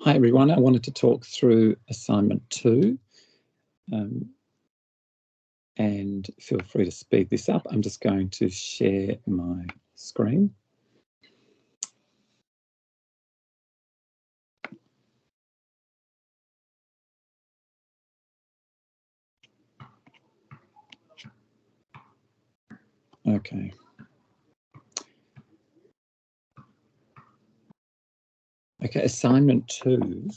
Hi everyone, I wanted to talk through assignment 2 and feel free to speed this up. I'm just going to share my screen. Okay. Okay, assignment 2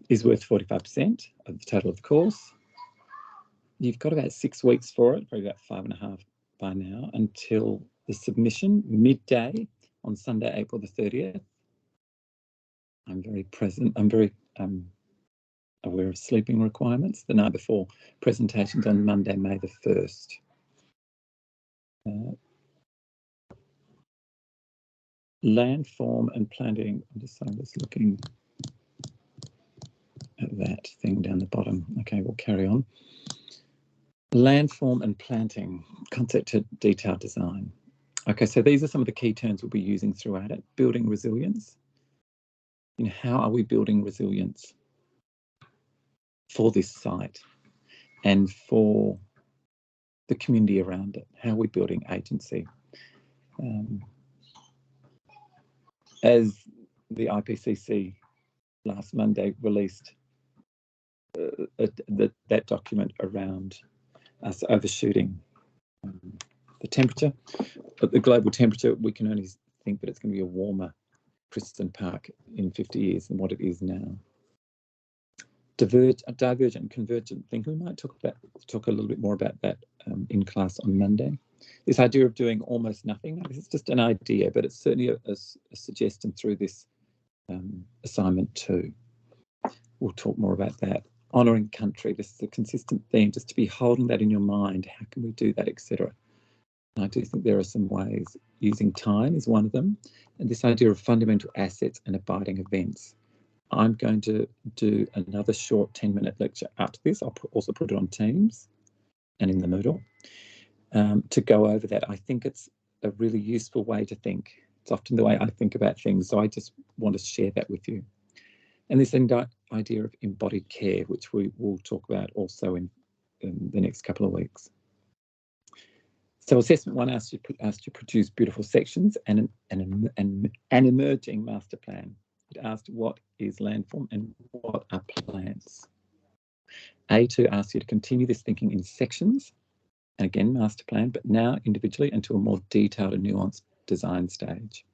is worth 45% of the total of the course. You've got about 6 weeks for it, probably about 5.5 by now, until the submission, midday on Sunday, April the 30th. I'm very aware of sleeping requirements. The night before, presentations on Monday, May the 1st. Landform and planting. I'm just looking at that thing down the bottom. Okay, we'll carry on. Landform and planting, concept to detailed design. Okay, so these are some of the key terms we'll be using throughout it. Building resilience. You know, how are we building resilience for this site and for the community around it? How are we building agency? As the IPCC last Monday released that document around us overshooting the temperature, the global temperature, we can only think that it's going to be a warmer Kristen Park in 50 years than what it is now. Divergent and convergent thinking. We might talk a little bit more about that in class on Monday. This idea of doing almost nothing, it's just an idea, but it's certainly a suggestion through this assignment 2. We'll talk more about that. Honouring country, this is a consistent theme, just to be holding that in your mind. How can we do that, etc. I do think there are some ways. Using time is one of them. And this idea of fundamental assets and abiding events. I'm going to do another short 10-minute lecture after this. I'll also put it on Teams and in the Moodle to go over that. I think it's a really useful way to think. It's often the way I think about things. So I just want to share that with you. And this idea of embodied care, which we will talk about also in the next couple of weeks. So assessment 1 asked you to produce beautiful sections and an emerging master plan. It asked what is landform and what are plants. A2 asked you to continue this thinking in sections, and again, master plan, but now individually and to a more detailed and nuanced design stage.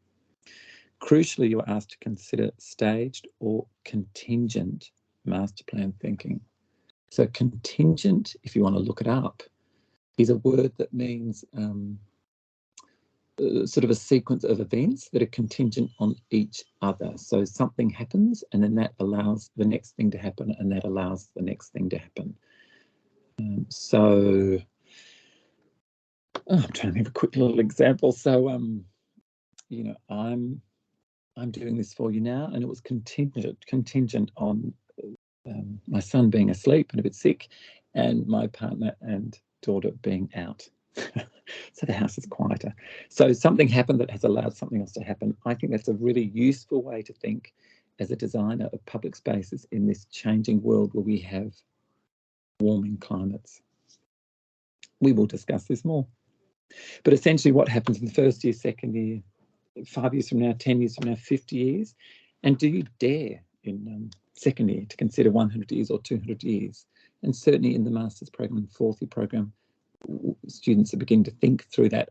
Crucially, you were asked to consider staged or contingent master plan thinking. So contingent, if you want to look it up, is a word that means sort of a sequence of events that are contingent on each other. So something happens and then that allows the next thing to happen and that allows the next thing to happen. I'm trying to think of a quick little example. So, you know, I'm doing this for you now, and it was contingent on my son being asleep and a bit sick, and my partner and daughter being out. So the house is quieter. So something happened that has allowed something else to happen. I think that's a really useful way to think as a designer of public spaces in this changing world where we have warming climates. We will discuss this more. But essentially what happens in the first year, second year, 5 years from now, 10 years from now, 50 years? And do you dare in second year to consider 100 years or 200 years? And certainly in the master's program and fourth year program, students are beginning to think through that.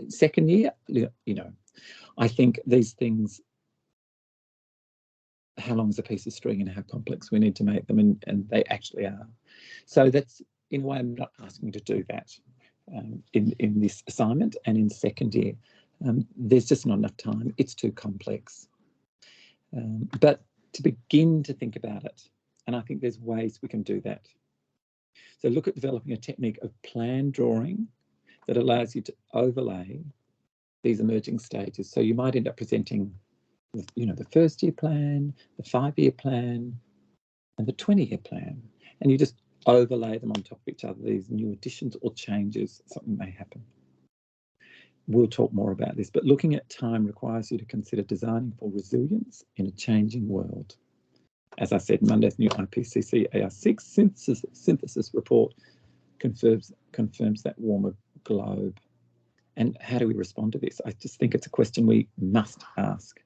Second year, you know, I think these things, how long is a piece of string and how complex we need to make them, and they actually are. So that's, in a way, I'm not asking you to do that in this assignment and in second year. There's just not enough time. It's too complex. But to begin to think about it, and I think there's ways we can do that. So look at developing a technique of plan drawing that allows you to overlay these emerging stages. So you might end up presenting, you know, the first year plan, the 5-year plan, and the 20-year plan, and you just overlay them on top of each other. These new additions or changes, something may happen. we'll talk more about this, but looking at time requires you to consider designing for resilience in a changing world. As I said, Monday's new IPCC AR6 synthesis report confirms that warmer globe. And how do we respond to this? I just think it's a question we must ask.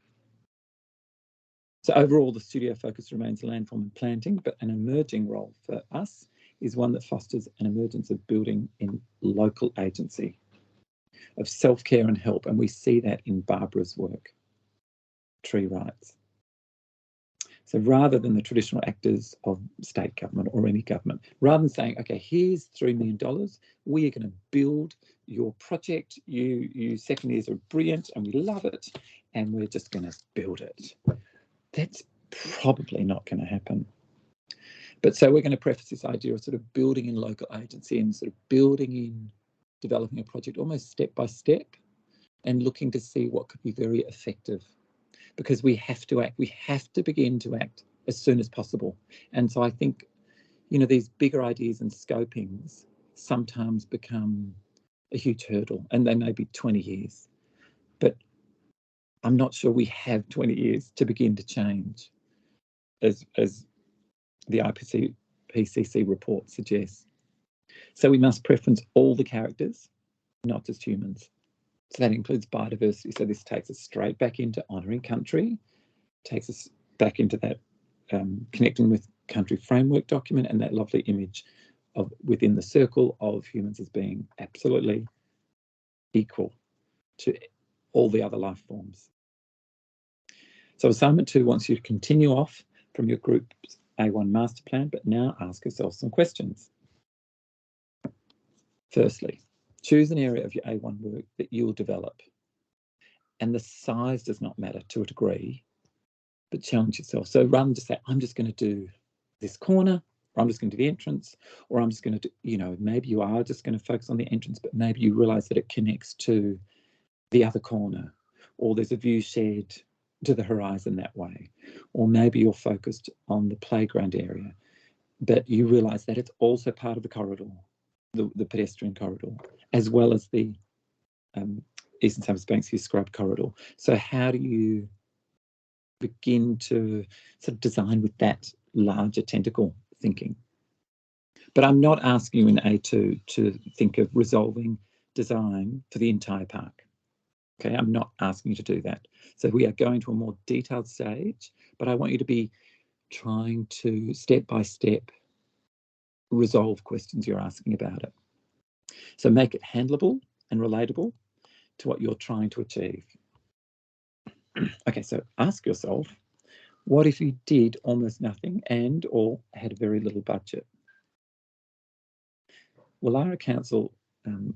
So overall, the studio focus remains landform and planting, but an emerging role for us is one that fosters an emergence of building in local agency, of self-care and help. And we see that in Barbara's work, tree rights. So rather than the traditional actors of state government or any government, rather than saying, okay, here's $3 million, we are going to build your project. You second years are brilliant and we love it, and we're just going to build it. That's probably not going to happen. But so we're going to preface this idea of sort of building in local agency and sort of building in developing a project almost step by step and looking to see what could be very effective. Because we have to act, we have to begin to act as soon as possible. And so I think, you know, these bigger ideas and scopings sometimes become a huge hurdle, and they may be 20 years. But I'm not sure we have 20 years to begin to change, as the IPCC report suggests. So we must preference all the characters, not just humans. So that includes biodiversity. So this takes us straight back into honouring country, takes us back into that connecting with country framework document and that lovely image of within the circle of humans as being absolutely equal to all the other life forms. So assignment 2 wants you to continue off from your group's A1 master plan, but now ask yourself some questions. Firstly, choose an area of your A1 work that you will develop. And the size does not matter to a degree, but challenge yourself. So rather than just say, I'm just going to do this corner, or I'm just going to do the entrance, or I'm just going to do, you know, maybe you are just going to focus on the entrance, but maybe you realize that it connects to the other corner, or there's a view shared to the horizon that way. Or maybe you're focused on the playground area, but you realize that it's also part of the corridor, the pedestrian corridor, as well as the Eastern Suburbs Banksia Scrub corridor. So how do you begin to sort of design with that larger tentacle thinking? But I'm not asking you in A2 to think of resolving design for the entire park. Okay, I'm not asking you to do that. So we are going to a more detailed stage, but I want you to be trying to step by step resolve questions you're asking about it. So make it handleable and relatable to what you're trying to achieve. Okay, so ask yourself, what if you did almost nothing and or had very little budget? Well, Lara Council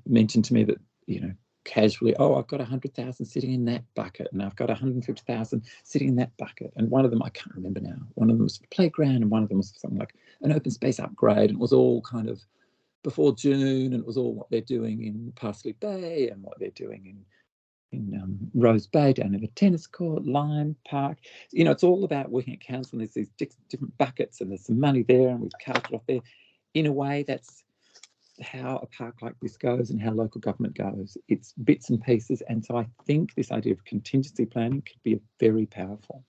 mentioned to me that, you know, casually, oh, I've got 100,000 sitting in that bucket and I've got 150,000 sitting in that bucket. And one of them, I can't remember now, one of them was for the playground and one of them was for something like an open space upgrade. And it was all kind of before June, and it was all what they're doing in Parsley Bay and what they're doing in Rose Bay, down in the tennis court, Lime Park. You know, it's all about working at council, and there's these different buckets and there's some money there and we've carved it off there. In a way, that's how a park like this goes and how local government goes. It's bits and pieces. And so I think this idea of contingency planning could be very powerful.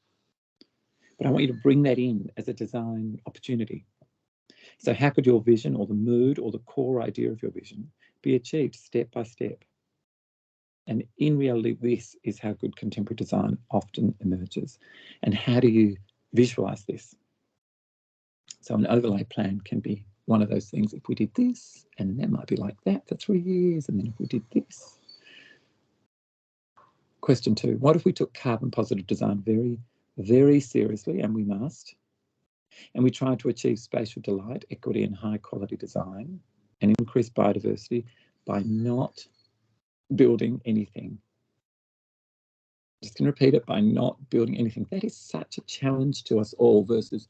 But I want you to bring that in as a design opportunity. So how could your vision or the mood or the core idea of your vision be achieved step by step? And in reality, this is how good contemporary design often emerges. And how do you visualize this? So an overlay plan can be one of those things. If we did this, and that might be like that for 3 years, and then if we did this. Question 2, what if we took carbon positive design very, very seriously, and we must, and we tried to achieve spatial delight, equity and high quality design and increase biodiversity by not building anything? Just going to repeat it, by not building anything. That is such a challenge to us all versus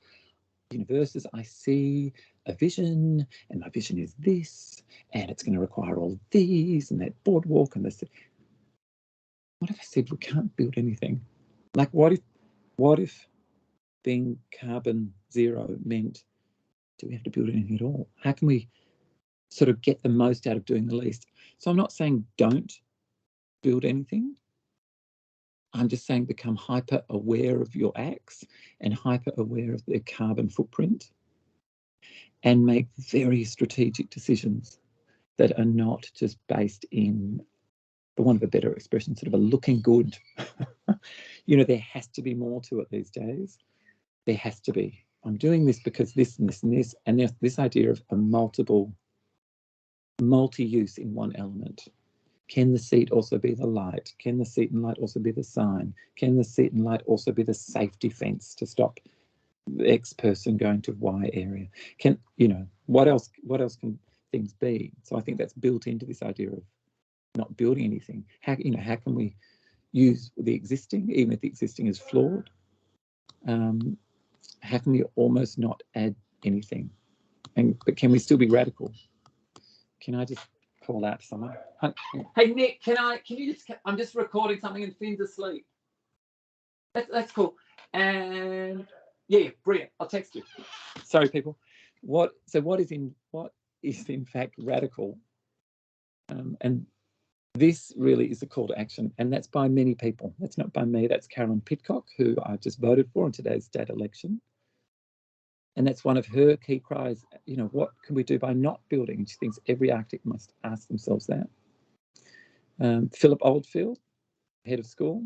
universes. I see a vision and my vision is this and it's going to require all these and that boardwalk and this. What if I said we can't build anything? Like what if being carbon zero meant, do we have to build anything at all? How can we sort of get the most out of doing the least? So I'm not saying don't build anything. I'm just saying become hyper aware of your acts and hyper aware of their carbon footprint, and make very strategic decisions that are not just based in, for want of a better expression, sort of a looking good. You know, there has to be more to it these days. There has to be. I'm doing this because this and this and this, and there's this idea of a multi-use in one element. Can the seat also be the light? Can the seat and light also be the sign? Can the seat and light also be the safety fence to stop X person going to Y area? Can, you know, what else can things be? So I think that's built into this idea of not building anything. How, you know, how can we use the existing, even if the existing is flawed? How can we almost not add anything? But can we still be radical? Can I just call out to someone? Hey Nick, can you just? I'm just recording something and Finn's asleep. That's cool. And yeah, brilliant. I'll text you. Sorry, people. What is in fact radical? And this really is a call to action, and that's by many people. That's not by me. That's Carolyn Pitcock, who I just voted for in today's state election. And that's one of her key cries. You know, what can we do by not building? And she thinks every architect must ask themselves that. Philip Oldfield, head of school,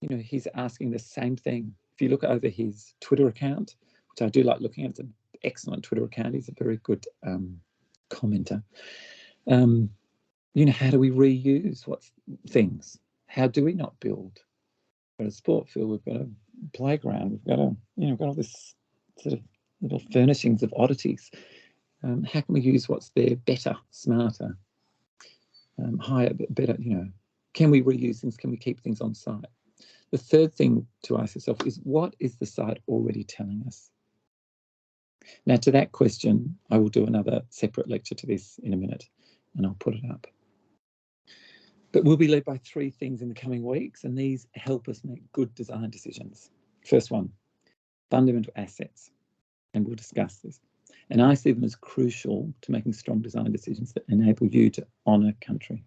you know, he's asking the same thing. If you look over his Twitter account, which I do like looking at, it's an excellent Twitter account. He's a very good commenter. You know, how do we reuse things? How do we not build? We've got a sport field, we've got a playground, we've got we've got all this sort of little furnishings of oddities. How can we use what's there better, smarter, higher, better? You know, can we reuse things? Can we keep things on site? The third thing to ask yourself is, what is the site already telling us? Now, to that question, I will do another separate lecture to this in a minute, and I'll put it up. But we'll be led by three things in the coming weeks, and these help us make good design decisions. First one, fundamental assets, and we'll discuss this. And I see them as crucial to making strong design decisions that enable you to honour country.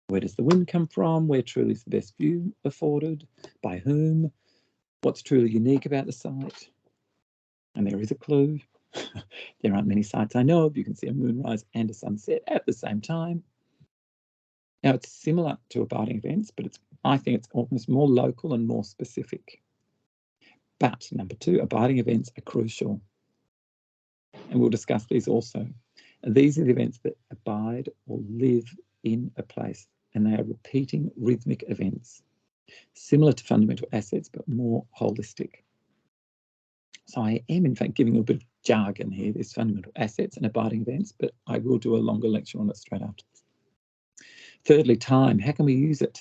Where does the wind come from? Where truly is the best view afforded? By whom? What's truly unique about the site? And there is a clue. There aren't many sites I know of. You can see a moonrise and a sunset at the same time. Now, it's similar to abiding events, but I think it's almost more local and more specific. But number two, abiding events are crucial. And we'll discuss these also. And these are the events that abide or live in a place, and they are repeating rhythmic events, similar to fundamental assets, but more holistic. So I am, in fact, giving a bit of jargon here. There's fundamental assets and abiding events, but I will do a longer lecture on it straight after this. Thirdly, time. How can we use it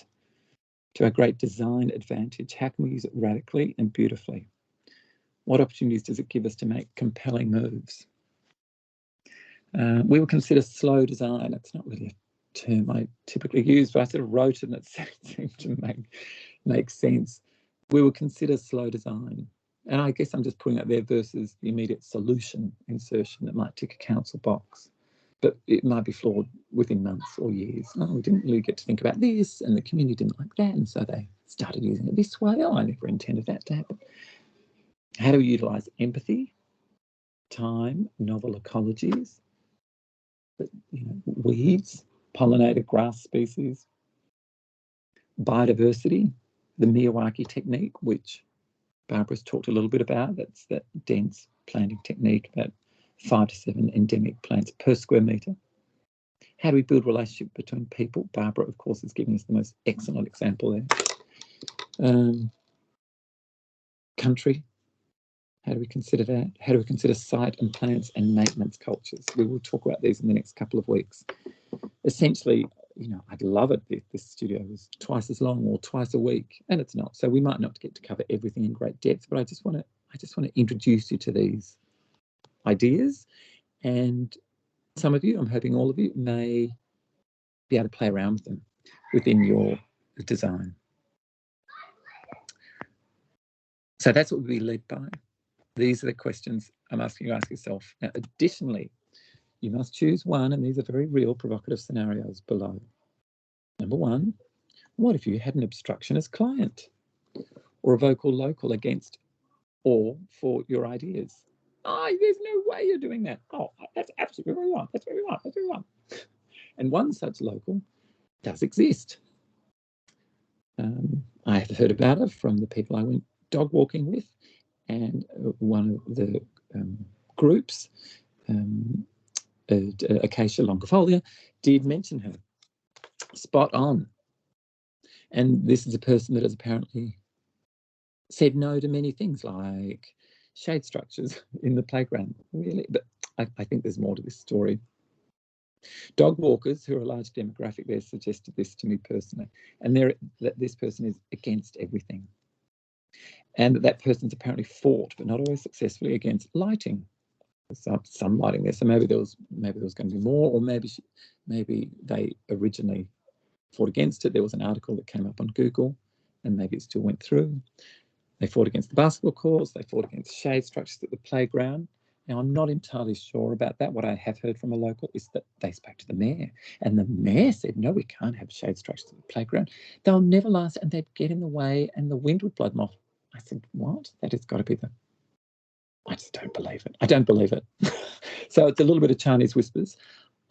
to our great design advantage? How can we use it radically and beautifully? What opportunities does it give us to make compelling moves? We will consider slow design. It's not really a term I typically use, but I sort of wrote it and it seemed to make sense. We will consider slow design. And I guess I'm just putting it there versus the immediate solution insertion that might tick a council box. But it might be flawed within months or years. Oh, we didn't really get to think about this, and the community didn't like that, and so they started using it this way. Oh, I never intended that to happen. How do we utilise empathy, time, novel ecologies, weeds, pollinator grass species, biodiversity, the Miyawaki technique, which Barbara's talked a little bit about. That's that dense planting technique, about 5 to 7 endemic plants per square metre. How do we build relationship between people? Barbara, of course, is giving us the most excellent example there. Country. How do we consider that? How do we consider site and plants and maintenance cultures? We will talk about these in the next couple of weeks. Essentially, I'd love it if this studio was twice as long or twice a week, and it's not. So we might not get to cover everything in great depth, but I just want to introduce you to these ideas, and some of you, I'm hoping all of you, may be able to play around with them within your design. So that's what we'll be led by. These are the questions I'm asking you to ask yourself. Now, additionally, you must choose one, and these are very real provocative scenarios below. Number one, what if you had an obstructionist client or a vocal local against or for your ideas? Oh, there's no way you're doing that. Oh, that's absolutely what we want. That's what we want. That's what we want. And one such local does exist. I have heard about it from the people I went dog walking with, and one of the groups, Acacia longifolia, did mention her. Spot on. And this is a person that has apparently said no to many things like shade structures in the playground. Really, but I think there's more to this story. Dog walkers, who are a large demographic there, suggested this to me personally, and that this person is against everything, and that person's apparently fought, but not always successfully, against lighting. Some lighting there, so maybe there was going to be more, or maybe they originally fought against it. There was an article that came up on Google, and maybe it still went through. They fought against the basketball courts. They fought against shade structures at the playground. Now, I'm not entirely sure about that. What I have heard from a local is that they spoke to the mayor, and the mayor said, no, we can't have shade structures at the playground. They'll never last, and they'd get in the way, and the wind would blow them off. I said, what? That has got to be I just don't believe it. I don't believe it. So it's a little bit of Chinese whispers.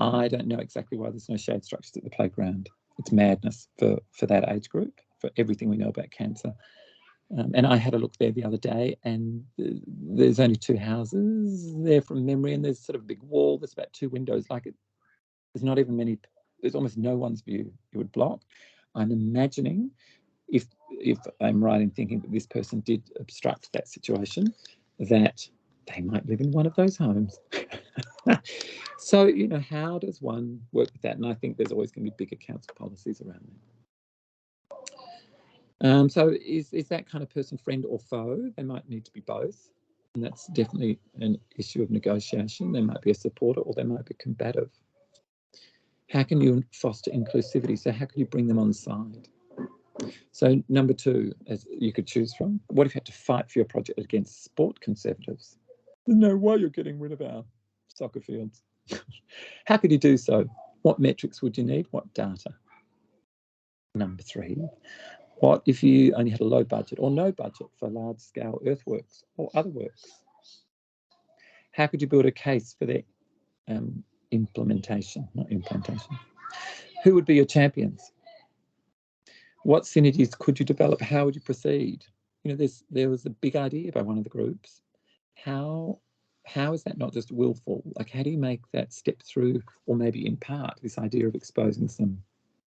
I don't know exactly why there's no shade structures at the playground. It's madness for that age group, for everything we know about cancer. And I had a look there the other day, and there's only 2 houses there from memory, and there's sort of a big wall. There's about 2 windows. There's not even many. There's almost no one's view it would block. I'm imagining, if I'm right in thinking that this person did obstruct that situation, that they might live in one of those homes. So, how does one work with that? And I think there's always going to be bigger council policies around that. So is that kind of person friend or foe? They might need to be both, and that's definitely an issue of negotiation. They might be a supporter or they might be combative. How can you foster inclusivity? So how can you bring them on side? So number 2, as you could choose from, what if you had to fight for your project against sport conservatives? There's no way you're getting rid of our soccer fields. How could you do so? What metrics would you need? What data? Number 3, what if you only had a low budget or no budget for large-scale earthworks or other works? How could you build a case for their implementation, not implantation? Who would be your champions? What synergies could you develop? How would you proceed? There was a big idea by one of the groups. How is that not just willful? Like, how do you make that step through, or maybe in part, this idea of exposing some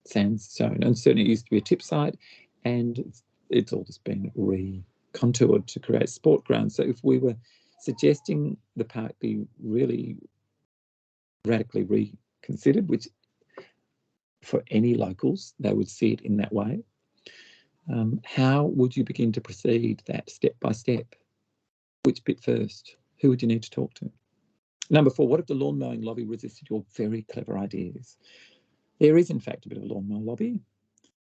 sandstone? And certainly it used to be a tip site, and it's all just been recontoured to create sport grounds. So if we were suggesting the park be really radically reconsidered, which for any locals, they would see it in that way, how would you begin to proceed that step by step? Which bit first? Who would you need to talk to? Number 4, what if the lawn mowing lobby resisted your very clever ideas? There is, in fact, a bit of a lawn mower lobby,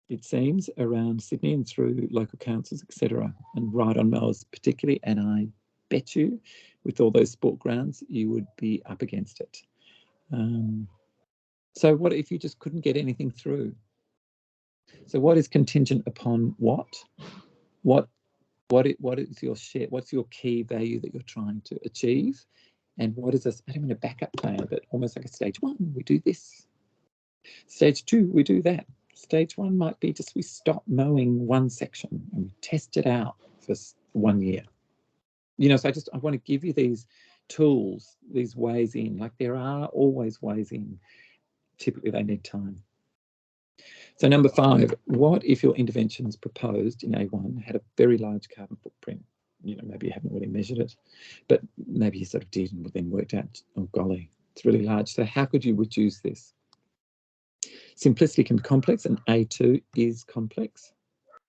it seems, around Sydney and through local councils, etc., and ride-on mowers particularly, and I bet you, with all those sport grounds, you would be up against it. So what if you just couldn't get anything through? So what is contingent upon what? What is your share? What's your key value that you're trying to achieve? And what is this? I don't mean a backup plan, but almost like a stage 1, we do this. Stage 2, we do that. Stage 1 might be just we stop mowing one section and we test it out for 1 year. So I want to give you these tools, these ways in. Like, there are always ways in. Typically, they need time. So number 5, what if your interventions proposed in A1 had a very large carbon footprint? Maybe you haven't really measured it, but maybe you sort of did and then worked out, oh golly, it's really large. So how could you reduce this? Simplicity can be complex, and A2 is complex.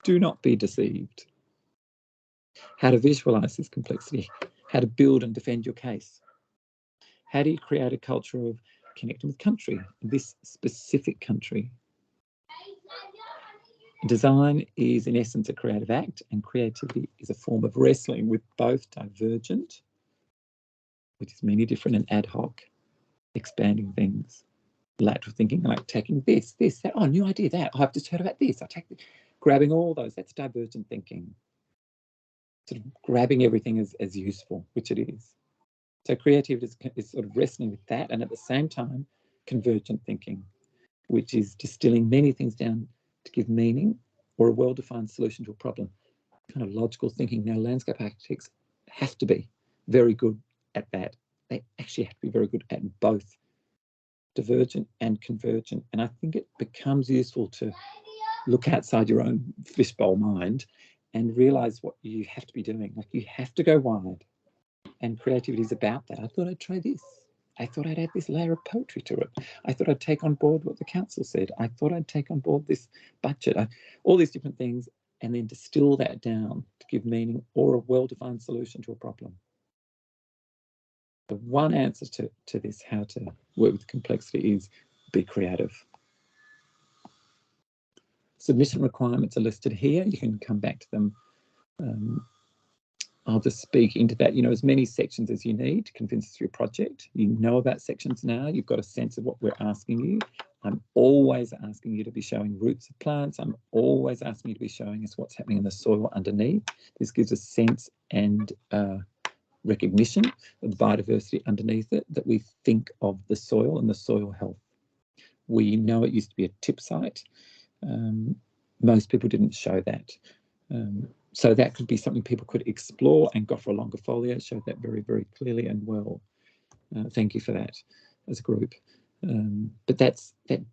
Do not be deceived. How to visualize this complexity, how to build and defend your case. How do you create a culture of connecting with country, this specific country? Design is, in essence, a creative act, and creativity is a form of wrestling with both divergent, which is many different, and ad hoc, expanding things. lateral thinking, like taking this, that, oh, new idea, that, oh, I've just heard about this, I take this, grabbing all those, that's divergent thinking. Sort of grabbing everything as useful, which it is. So creativity is sort of wrestling with that, and at the same time, convergent thinking, which is distilling many things down to give meaning or a well-defined solution to a problem. Kind of logical thinking. Now, landscape architects have to be very good at that. They actually have to be very good at both divergent and convergent. And I think it becomes useful to look outside your own fishbowl mind and realize what you have to be doing. Like, you have to go wide. And creativity is about that. I thought I'd try this. I thought I'd add this layer of poetry to it. I thought I'd take on board what the council said. I thought I'd take on board this budget. All these different things, and then distill that down to give meaning or a well-defined solution to a problem. The one answer to this, how to work with complexity, is be creative. Submission requirements are listed here. You can come back to them. I'll just speak into that. You know, as many sections as you need to convince us of your project. You know about sections now. You've got a sense of what we're asking you. I'm always asking you to be showing roots of plants. I'm always asking you to be showing us what's happening in the soil underneath. This gives us sense and recognition of the biodiversity underneath it, that we think of the soil and the soil health. We know it used to be a tip site. Most people didn't show that. So that could be something people could explore, and Goffer Longifolia showed that very, very clearly and well. Thank you for that as a group. But that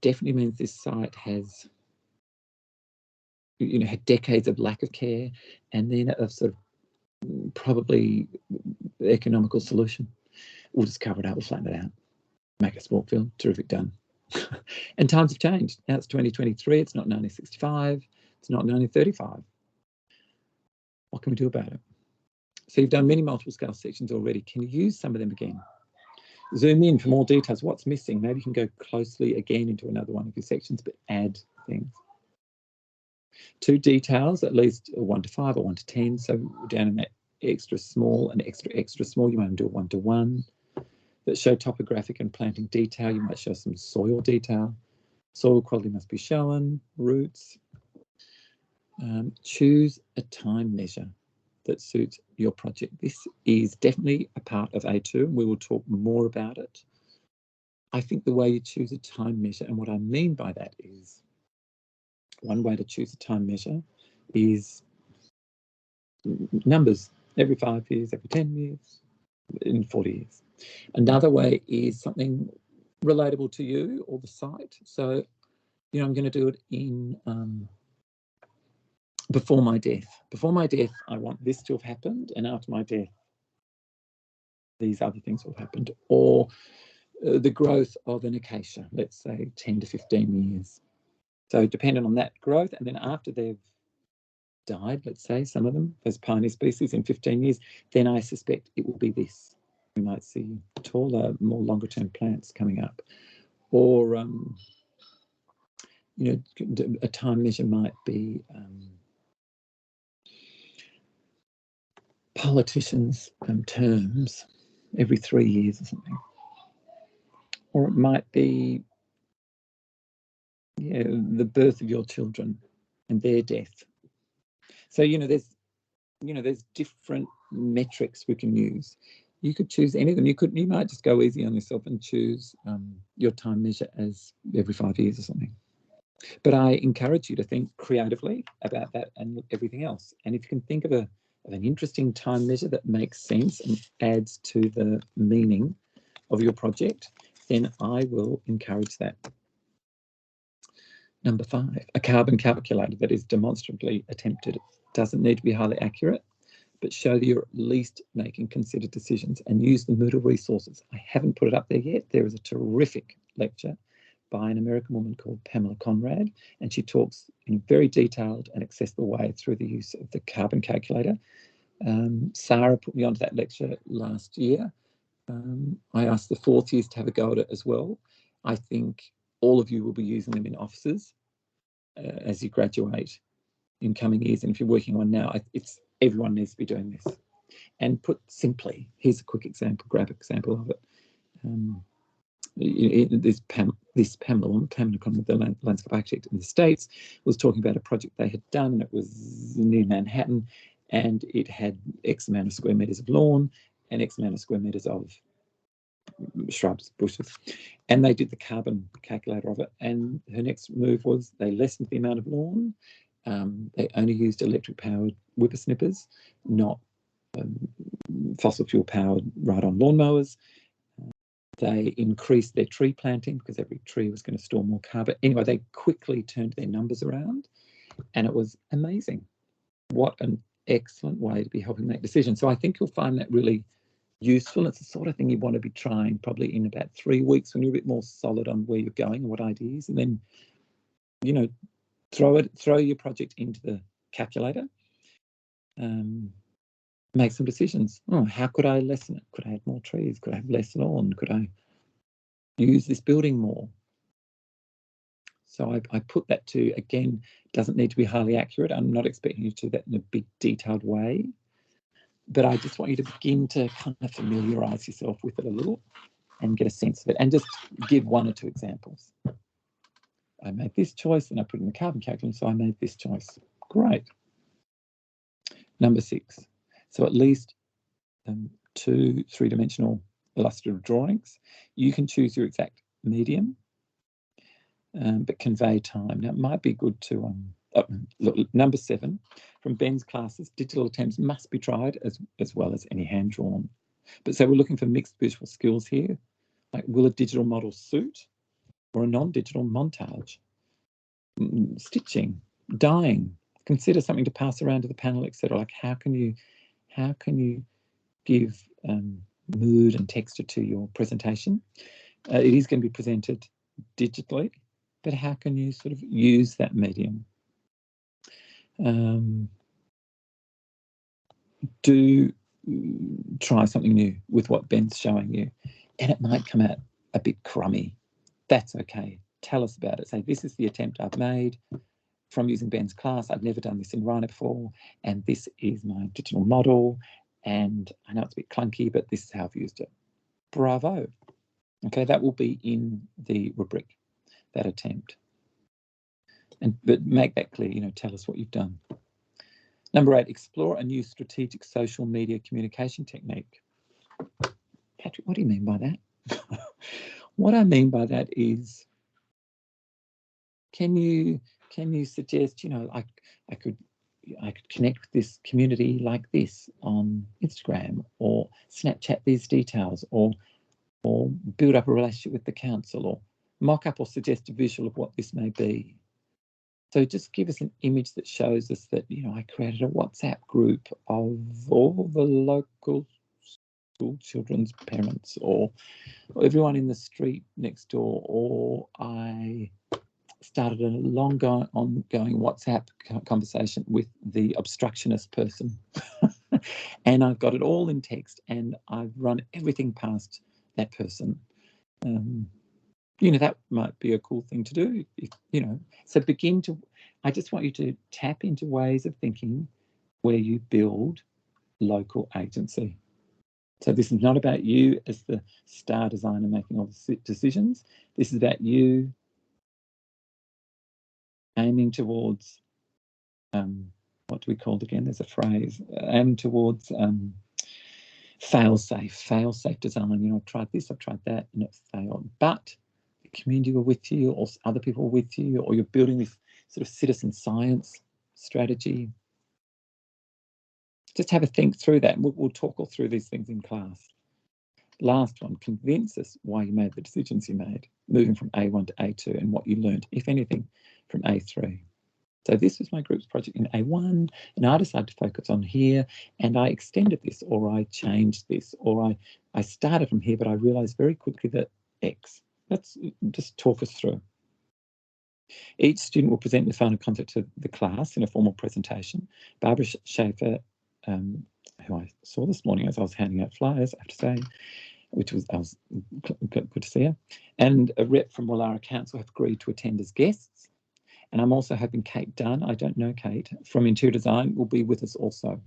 definitely means this site has, you know, had decades of lack of care, and then of sort of probably economical solution. We'll just cover it up, we'll flatten it out, make a sport field, terrific, done. And times have changed. Now it's 2023, it's not 1965, it's not 1935. What can we do about it? So you've done many multiple scale sections already. Can you use some of them again? Zoom in for more details. What's missing? Maybe you can go closely again into another one of your sections, but add things. 2 details, at least a 1 to 5 or 1 to 10. So down in that extra small and extra small, you might do a 1 to 1. That show topographic and planting detail. You might show some soil detail. Soil quality must be shown, roots. Choose a time measure that suits your project. This is definitely a part of A2, and we will talk more about it. I think the way you choose a time measure, and what I mean by that is, one way to choose a time measure is numbers, every 5 years, every 10 years, in 40 years. Another way is something relatable to you or the site. So, you know, I'm going to do it in before my death. Before my death, I want this to have happened, and after my death, these other things will have happened. Or the growth of an acacia, let's say 10 to 15 years. So depending on that growth, and then after they've died, let's say some of them, those pioneer species, in 15 years, then I suspect it will be this. We might see taller, more longer term plants coming up. Or, you know, a time measure might be politicians' terms every 3 years or something. Or it might be, yeah, the birth of your children and their death. So, you know, there's different metrics we can use. You could choose any of them. You might just go easy on yourself and choose your time measure as every 5 years or something. But I encourage you to think creatively about that and everything else. And if you can think of an interesting time measure that makes sense and adds to the meaning of your project, then I will encourage that. Number 5, a carbon calculator that is demonstrably attempted. Doesn't need to be highly accurate, but show that you're at least making considered decisions, and use the Moodle resources. I haven't put it up there yet. There is a terrific lecture by an American woman called Pamela Conrad, and she talks in a very detailed and accessible way through the use of the carbon calculator. Sarah put me onto that lecture last year. I asked the 4th years to have a go at it as well. I think all of you will be using them in offices as you graduate in coming years. And if you're working on now, everyone needs to be doing this. And put simply, here's a quick example, graphic example of it. this Pamela Conlon, the landscape architect in the States, was talking about a project they had done. It was near Manhattan, and it had X amount of square metres of lawn and X amount of square metres of shrubs, bushes. And they did the carbon calculator of it. And her next move was they lessened the amount of lawn. They only used electric-powered whippersnippers, not fossil fuel-powered ride-on lawnmowers. They increased their tree planting because every tree was going to store more carbon. Anyway, they quickly turned their numbers around, and it was amazing. What an excellent way to be helping make decisions. So I think you'll find that really useful. It's the sort of thing you want to be trying probably in about 3 weeks when you're a bit more solid on where you're going and what ideas, and then, you know, throw your project into the calculator. Make some decisions. Oh, how could I lessen it? Could I add more trees? Could I have less lawn? Could I use this building more? So I put that to, again, doesn't need to be highly accurate. I'm not expecting you to do that in a big detailed way, but I just want you to begin to kind of familiarise yourself with it a little and get a sense of it, and just give 1 or 2 examples. I made this choice and I put it in the carbon calculator, so I made this choice. Great. Number 6. So at least 2 3-dimensional illustrative drawings. You can choose your exact medium, but convey time. Now, it might be good to, look, number 7, from Ben's classes, digital attempts must be tried as well as any hand-drawn. But so we're looking for mixed visual skills here. Like, will a digital model suit or a non-digital montage? Stitching, dyeing, consider something to pass around to the panel, etc. Like, how can you give mood and texture to your presentation? It is going to be presented digitally, but how can you sort of use that medium? Do try something new with what Ben's showing you, and it might come out a bit crummy. That's okay. Tell us about it. Say, this is the attempt I've made from using Ben's class. I've never done this in Rhino before, and this is my digital model, and I know it's a bit clunky, but this is how I've used it. Bravo. Okay, that will be in the rubric, that attempt. But make that clear, you know, tell us what you've done. Number 8, explore a new strategic social media communication technique. Patrick, what do you mean by that? What I mean by that is, can you suggest, you know, I could connect with this community like this on Instagram, or Snapchat these details, or build up a relationship with the council, or mock up or suggest a visual of what this may be. So just give us an image that shows us that, you know, I created a WhatsApp group of all the local school children's parents, or everyone in the street next door, or I started a long ongoing WhatsApp conversation with the obstructionist person. And I've got it all in text, and I've run everything past that person. You know, that might be a cool thing to do, if, you know. So I just want you to tap into ways of thinking where you build local agency. So this is not about you as the star designer making all the decisions. This is about you aiming towards, what do we call it again? There's a phrase, aiming towards fail-safe design. You know, I've tried this, I've tried that, and it's failed. But the community were with you, or other people were with you, or you're building this sort of citizen science strategy. Just have a think through that, and we'll talk all through these things in class. Last one, convince us why you made the decisions you made, moving from A1 to A2, and what you learned, if anything, from A3. So this was my group's project in A1, and I decided to focus on here, and I extended this, or I changed this, or I started from here, but I realized very quickly that X. Let's just talk us through. Each student will present the final concept to the class in a formal presentation. Barbara Schaefer, who I saw this morning as I was handing out flyers, I have to say, I was good to see her, and a rep from Woollahra Council have agreed to attend as guests. And I'm also hoping Kate Dunn, I don't know Kate, from Interior Design will be with us also.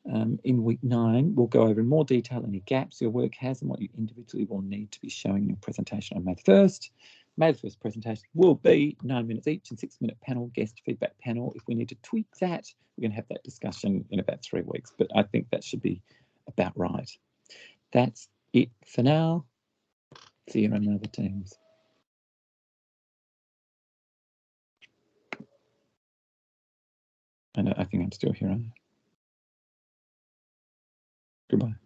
In week 9, we'll go over in more detail any gaps your work has and what you individually will need to be showing in your presentation on May the 1st. May the 1st presentation will be 9 minutes each and 6-minute panel, guest feedback panel. If we need to tweak that, we're going to have that discussion in about 3 weeks, but I think that should be about right. That's it for now. See you on other teams. I think I'm still here, aren't I? Goodbye.